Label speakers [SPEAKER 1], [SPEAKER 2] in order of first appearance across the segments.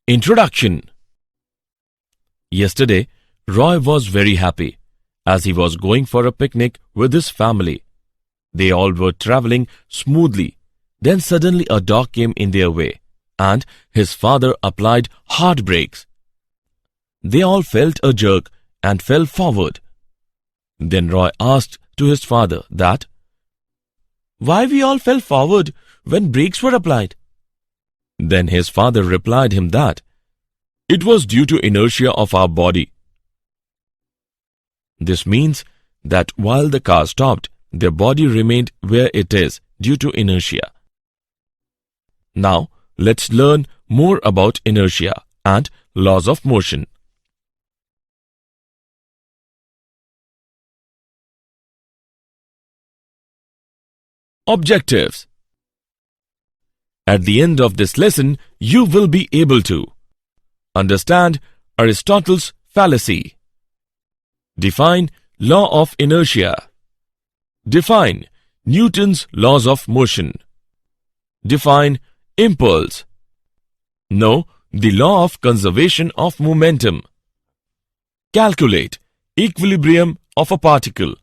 [SPEAKER 1] Introduction. Yesterday, Roy was very happy as he was going for a picnic with his family. They all were traveling smoothly. Then suddenly a dog came in their way and his father applied hard brakes. They all felt a jerk and fell forward. Then Roy asked to his father that, "Why we all fell forward when brakes were applied?" Then his father replied him that, "It was due to inertia of our body." This means that while the car stopped, their body remained where it is due to inertia. Now, let's learn more about inertia and laws of motion. Objectives. At the end of this lesson, you will be able to understand Aristotle's fallacy, define law of inertia, define Newton's laws of motion, define impulse, know the law of conservation of momentum, calculate equilibrium of a particle,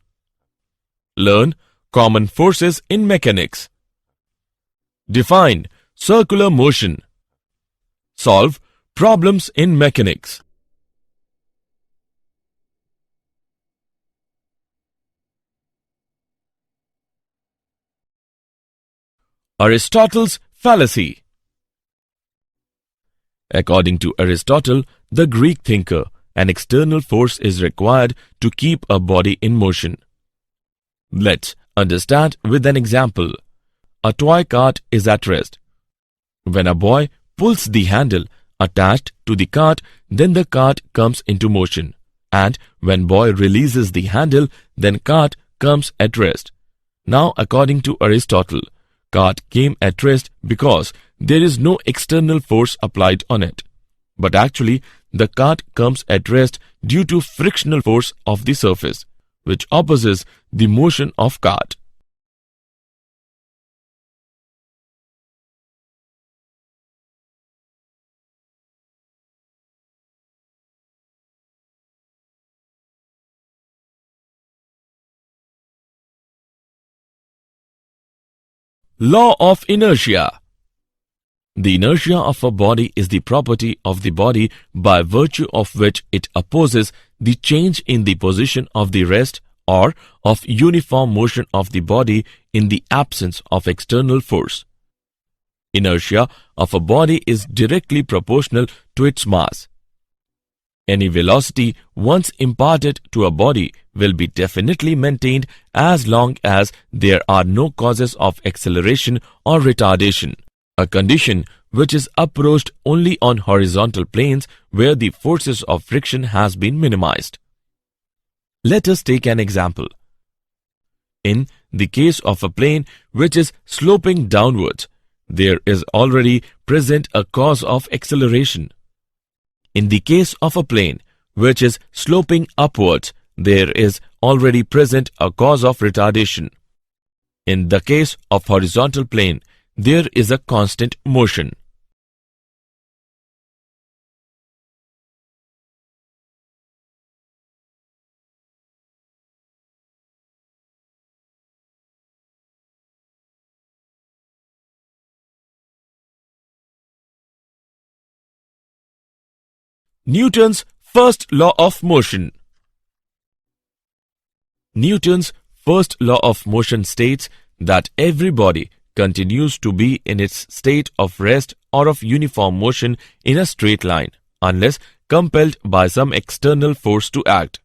[SPEAKER 1] learn common forces in mechanics, define circular motion, solve problems in mechanics. Aristotle's fallacy. According to Aristotle, the Greek thinker, an external force is required to keep a body in motion. Let's understand with an example. A toy cart is at rest. When a boy pulls the handle attached to the cart, then the cart comes into motion. And when boy releases the handle, then cart comes at rest. Now, according to Aristotle, cart came at rest because there is no external force applied on it. But actually, the cart comes at rest due to frictional force of the surface, which opposes the motion of cart. Law of inertia. The inertia of a body is the property of the body by virtue of which it opposes the change in the position of the rest or of uniform motion of the body in the absence of external force. Inertia of a body is directly proportional to its mass. Any velocity once imparted to a body will be definitely maintained as long as there are no causes of acceleration or retardation, a condition which is approached only on horizontal planes where the forces of friction has been minimized. Let us take an example. In the case of a plane which is sloping downwards, there is already present a cause of acceleration. In the case of a plane which is sloping upwards, there is already present a cause of retardation. In the case of horizontal plane, there is a constant motion. Newton's first law of motion. Newton's first law of motion states that every body continues to be in its state of rest or of uniform motion in a straight line, unless compelled by some external force to act.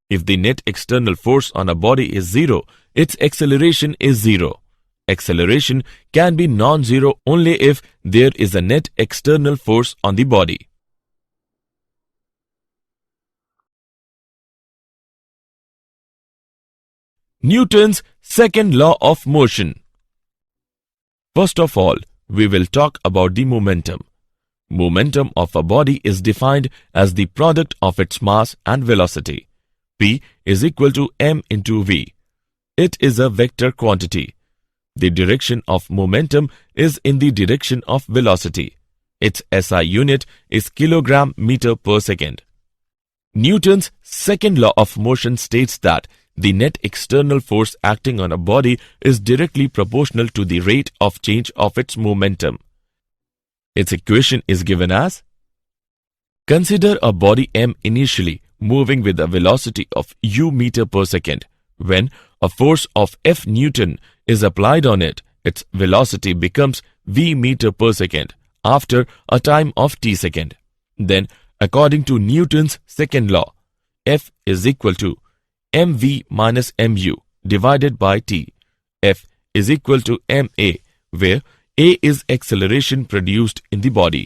[SPEAKER 1] If the net external force on a body is zero, its acceleration is zero. Acceleration can be non-zero only if there is a net external force on the body. Newton's second law of motion. First of all, we will talk about the momentum. Momentum of a body is defined as the product of its mass and velocity. P is equal to m into v. It is a vector quantity. The direction of momentum is in the direction of velocity. Its SI unit is kilogram meter per second. Newton's second law of motion states that the net external force acting on a body is directly proportional to the rate of change of its momentum. Its equation is given as: consider a body M initially moving with a velocity of u meter per second. When a force of F Newton is applied on it, its velocity becomes v meter per second after a time of t second. Then, according to Newton's second law, F is equal to mv minus mu divided by t. F is equal to ma, where a is acceleration produced in the body.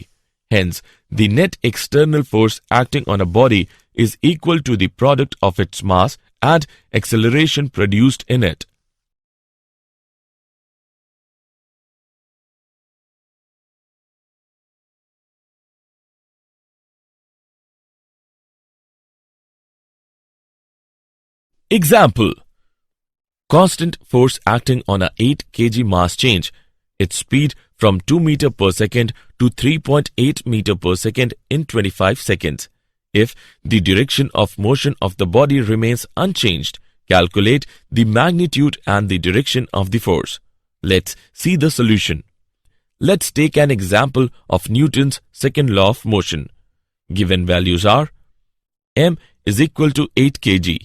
[SPEAKER 1] Hence, the net external force acting on a body is equal to the product of its mass and acceleration produced in it. Example: constant force acting on a 8 kg mass change its speed from 2 meter per second to 3.8 meter per second in 25 seconds. If the direction of motion of the body remains unchanged, calculate the magnitude and the direction of the force. Let's see the solution. Let's take an example of Newton's second law of motion. Given values are: m is equal to 8 kg,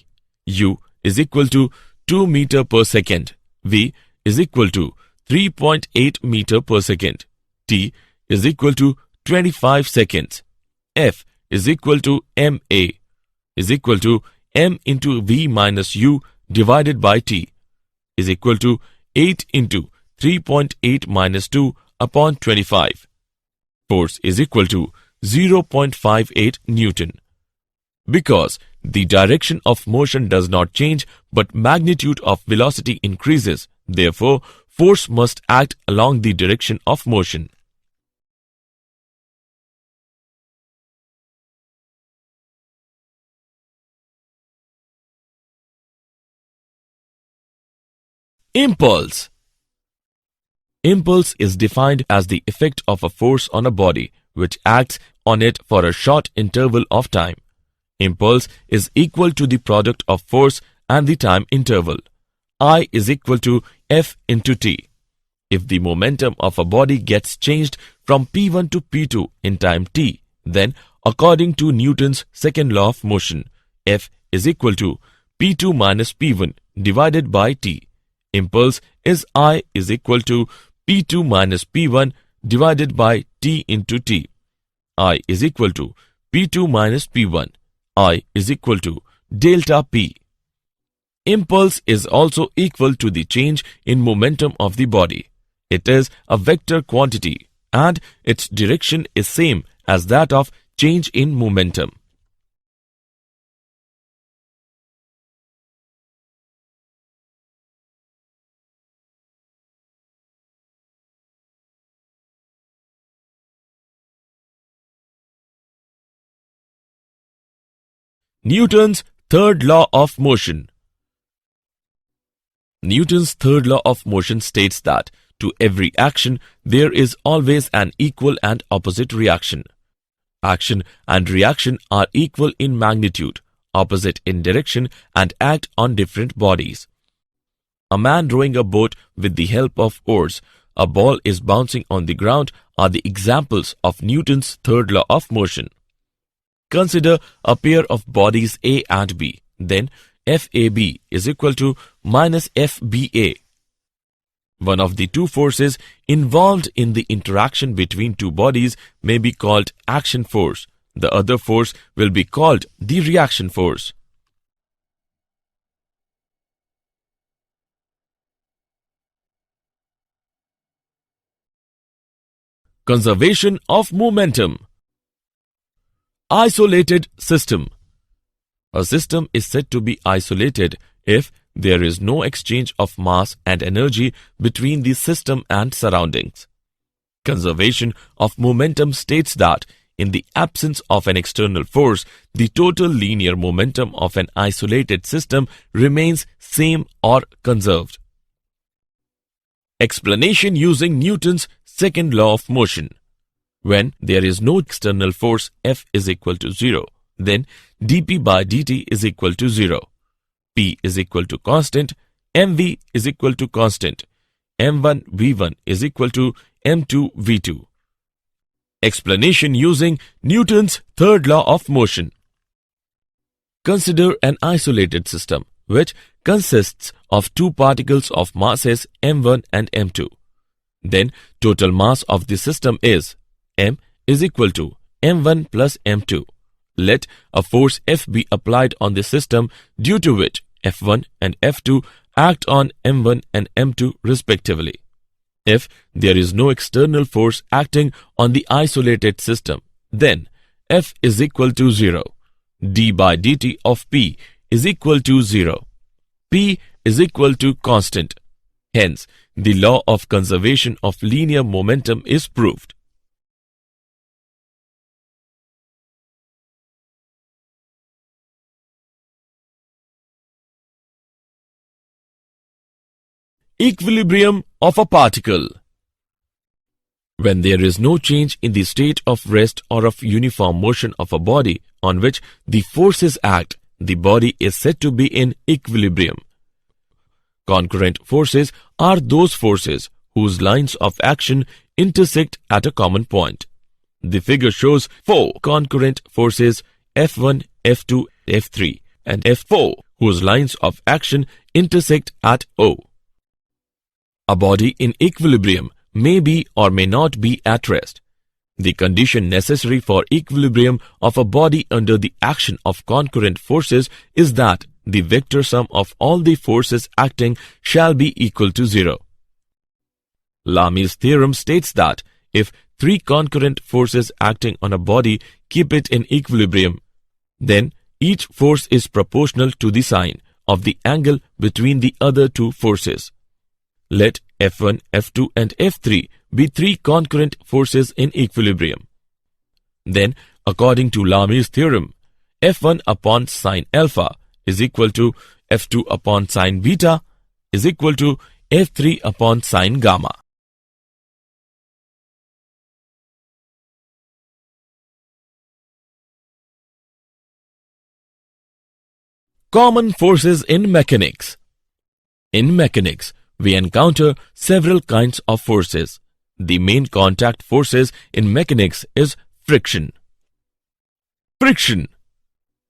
[SPEAKER 1] u is equal to 2 meter per second, v is equal to 3.8 meter per second, t is equal to 25 seconds, f is equal to ma is equal to m into v minus u divided by t is equal to 8 into 3.8 minus 2 upon 25. Force is equal to 0.58 Newton. Because the direction of motion does not change but magnitude of velocity increases, therefore force must act along the direction of motion. Impulse. Impulse is defined as the effect of a force on a body which acts on it for a short interval of time. Impulse is equal to the product of force and the time interval. I is equal to F into t. If the momentum of a body gets changed from P1 to P2 in time t, then according to Newton's second law of motion, F is equal to P2 minus P1 divided by t. Impulse is I is equal to P2 minus P1 divided by t into t. I is equal to P2 minus P1. I is equal to delta P. Impulse is also equal to the change in momentum of the body. It is a vector quantity and its direction is same as that of change in momentum. Newton's third law of motion. Newton's third law of motion states that to every action there is always an equal and opposite reaction. Action and reaction are equal in magnitude, opposite in direction, and act on different bodies. A man rowing a boat with the help of oars, a ball is bouncing on the ground are the examples of Newton's third law of motion. Consider a pair of bodies A and B. Then FAB is equal to minus FBA. One of the two forces involved in the interaction between two bodies may be called action force. The other force will be called the reaction force. Conservation of momentum. Isolated system. A system is said to be isolated if there is no exchange of mass and energy between the system and surroundings. Conservation of momentum states that in the absence of an external force, the total linear momentum of an isolated system remains same or conserved. Explanation using Newton's second law of motion. When there is no external force F is equal to 0, then dP by dt is equal to 0. P is equal to constant, mv is equal to constant, m1 v1 is equal to m2 v2. Explanation using Newton's third law of motion. Consider an isolated system which consists of two particles of masses m1 and m2. Then total mass of the system is m is equal to m1 plus m2. Let a force F be applied on the system, due to which F1 and F2 act on m1 and m2 respectively. If there is no external force acting on the isolated system, then F is equal to 0. d by dt of P is equal to 0. P is equal to constant. Hence, the law of conservation of linear momentum is proved. Equilibrium of a particle. When there is no change in the state of rest or of uniform motion of a body on which the forces act, the body is said to be in equilibrium. Concurrent forces are those forces whose lines of action intersect at a common point. The figure shows four concurrent forces F1, F2, F3 and F4 whose lines of action intersect at O. A body in equilibrium may be or may not be at rest. The condition necessary for equilibrium of a body under the action of concurrent forces is that the vector sum of all the forces acting shall be equal to 0. Lamy's theorem states that if three concurrent forces acting on a body keep it in equilibrium, then each force is proportional to the sine of the angle between the other two forces. Let F1, F2 and F3 be three concurrent forces in equilibrium. Then, according to Lamy's theorem, F1 upon sine alpha is equal to F2 upon sine beta is equal to F3 upon sine gamma. Common forces in mechanics. In mechanics, we encounter several kinds of forces. The main contact forces in mechanics is friction. Friction.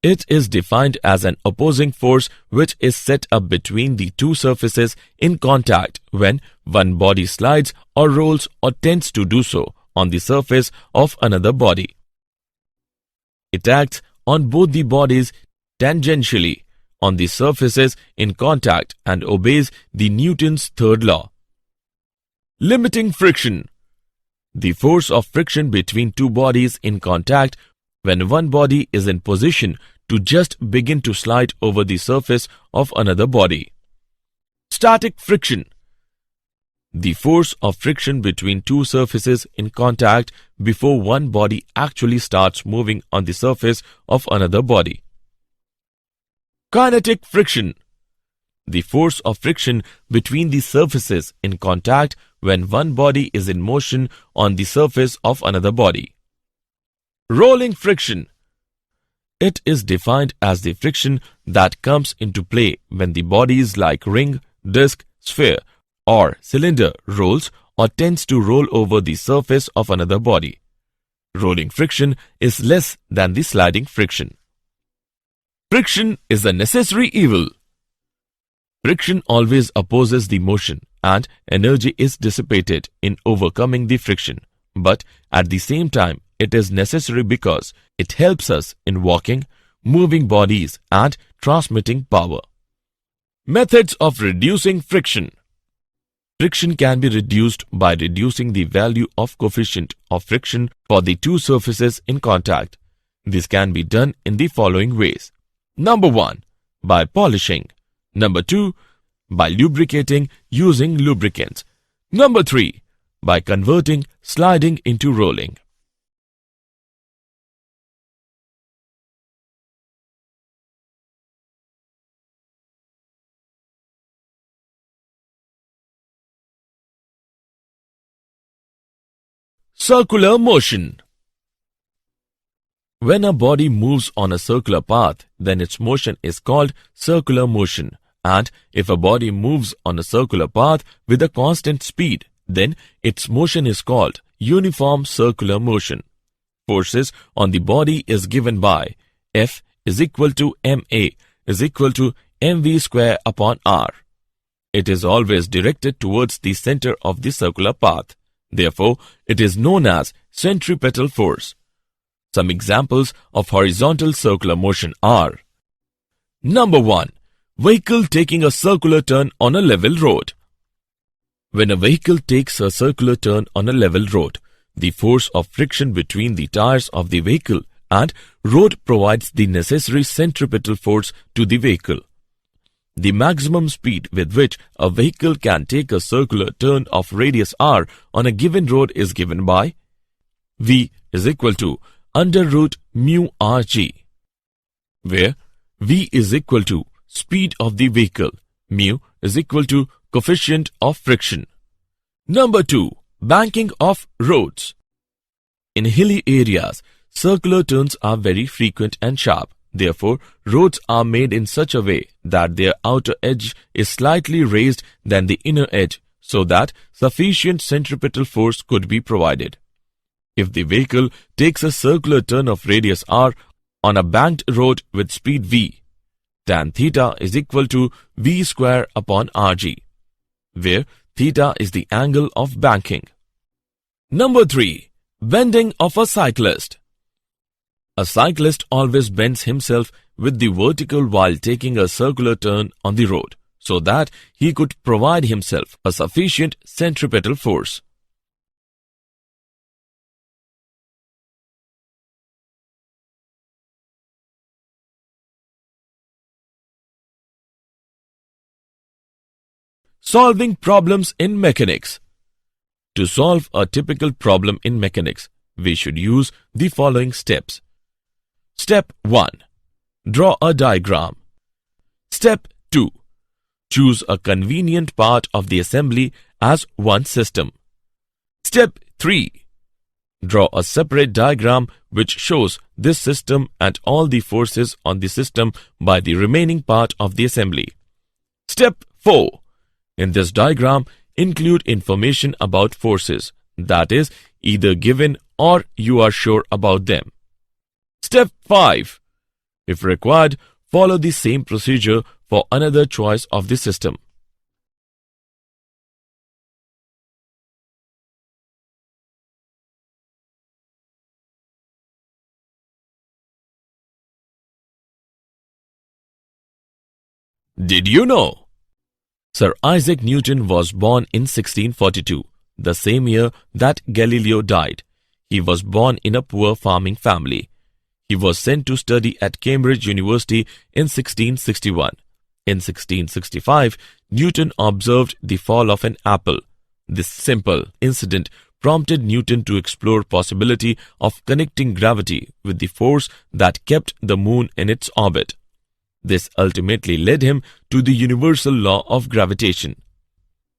[SPEAKER 1] It is defined as an opposing force which is set up between the two surfaces in contact when one body slides or rolls or tends to do so on the surface of another body. It acts on both the bodies tangentially on the surfaces in contact and obeys the Newton's third law. Limiting friction. The force of friction between two bodies in contact when one body is in position to just begin to slide over the surface of another body. Static friction. The force of friction between two surfaces in contact before one body actually starts moving on the surface of another body. Kinetic friction. The force of friction between the surfaces in contact when one body is in motion on the surface of another body. Rolling friction. It is defined as the friction that comes into play when the bodies like ring, disc, sphere or cylinder rolls or tends to roll over the surface of another body. Rolling friction is less than the sliding friction. Friction is a necessary evil. Friction always opposes the motion and energy is dissipated in overcoming the friction. But at the same time, it is necessary because it helps us in walking, moving bodies and transmitting power. Methods of reducing friction. Friction can be reduced by reducing the value of coefficient of friction for the two surfaces in contact. This can be done in the following ways. Number 1. By polishing. Number 2. By lubricating using lubricants. Number 3. By converting sliding into rolling. Circular motion. When a body moves on a circular path, then its motion is called circular motion. And if a body moves on a circular path with a constant speed, then its motion is called uniform circular motion. Forces on the body is given by F is equal to ma is equal to mv square upon r. It is always directed towards the center of the circular path. Therefore, it is known as centripetal force. Some examples of horizontal circular motion are: Number 1. Vehicle taking a circular turn on a level road. When a vehicle takes a circular turn on a level road, the force of friction between the tires of the vehicle and road provides the necessary centripetal force to the vehicle. The maximum speed with which a vehicle can take a circular turn of radius r on a given road is given by V is equal to under root mu rg, where V is equal to speed of the vehicle, mu is equal to coefficient of friction. Number 2. Banking of roads. In hilly areas, circular turns are very frequent and sharp. Therefore, roads are made in such a way that their outer edge is slightly raised than the inner edge, so that sufficient centripetal force could be provided. If the vehicle takes a circular turn of radius r on a banked road with speed v, tan theta is equal to v square upon rg, where theta is the angle of banking. Number 3. Bending of a cyclist. A cyclist always bends himself with the vertical while taking a circular turn on the road, so that he could provide himself a sufficient centripetal force. Solving problems in mechanics. To solve a typical problem in mechanics, we should use the following steps. Step 1. Draw a diagram. Step 2. Choose a convenient part of the assembly as one system. Step 3. Draw a separate diagram which shows this system and all the forces on the system by the remaining part of the assembly. Step 4. In this diagram, include information about forces, that is, either given or you are sure about them. Step 5. If required, follow the same procedure for another choice of the system. Did you know? Sir Isaac Newton was born in 1642, the same year that Galileo died. He was born in a poor farming family. He was sent to study at Cambridge University in 1661. In 1665, Newton observed the fall of an apple. This simple incident prompted Newton to explore possibility of connecting gravity with the force that kept the moon in its orbit. This ultimately led him to the universal law of gravitation.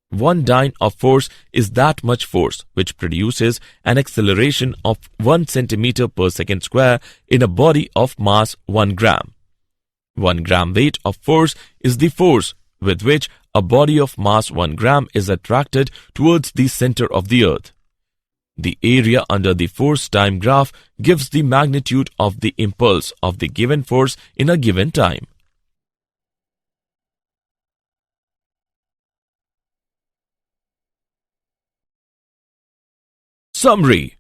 [SPEAKER 1] 1 dyne of force is that much force which produces an acceleration of 1 centimeter per second square in a body of mass 1 gram. 1 gram weight of force is the force with which a body of mass 1 gram is attracted towards the center of the earth. The area under the force-time graph gives the magnitude of the impulse of the given force in a given time. Summary.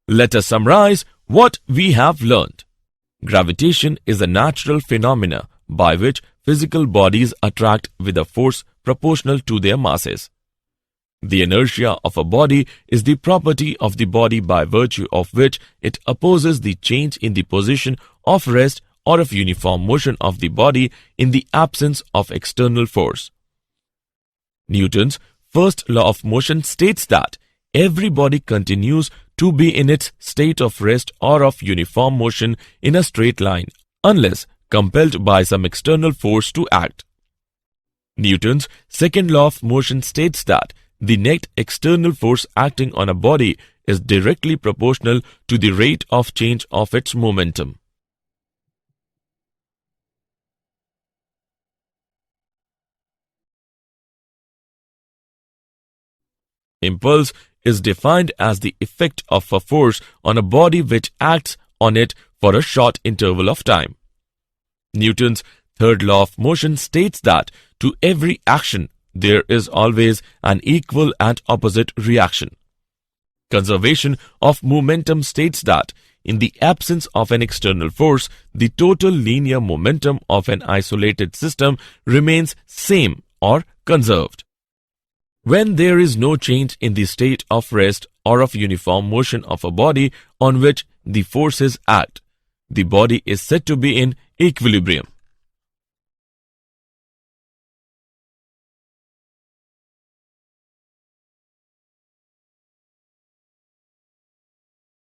[SPEAKER 1] Let us summarize what we have learned. Gravitation is a natural phenomena by which physical bodies attract with a force proportional to their masses. The inertia of a body is the property of the body by virtue of which it opposes the change in the position of rest or of uniform motion of the body in the absence of external force. Newton's first law of motion states that every body continues to be in its state of rest or of uniform motion in a straight line unless compelled by some external force to act. Newton's second law of motion states that the net external force acting on a body is directly proportional to the rate of change of its momentum. Impulse is defined as the effect of a force on a body which acts on it for a short interval of time. Newton's third law of motion states that to every action there is always an equal and opposite reaction. Conservation of momentum states that in the absence of an external force, the total linear momentum of an isolated system remains same or conserved. When there is no change in the state of rest or of uniform motion of a body on which the forces act, the body is said to be in equilibrium.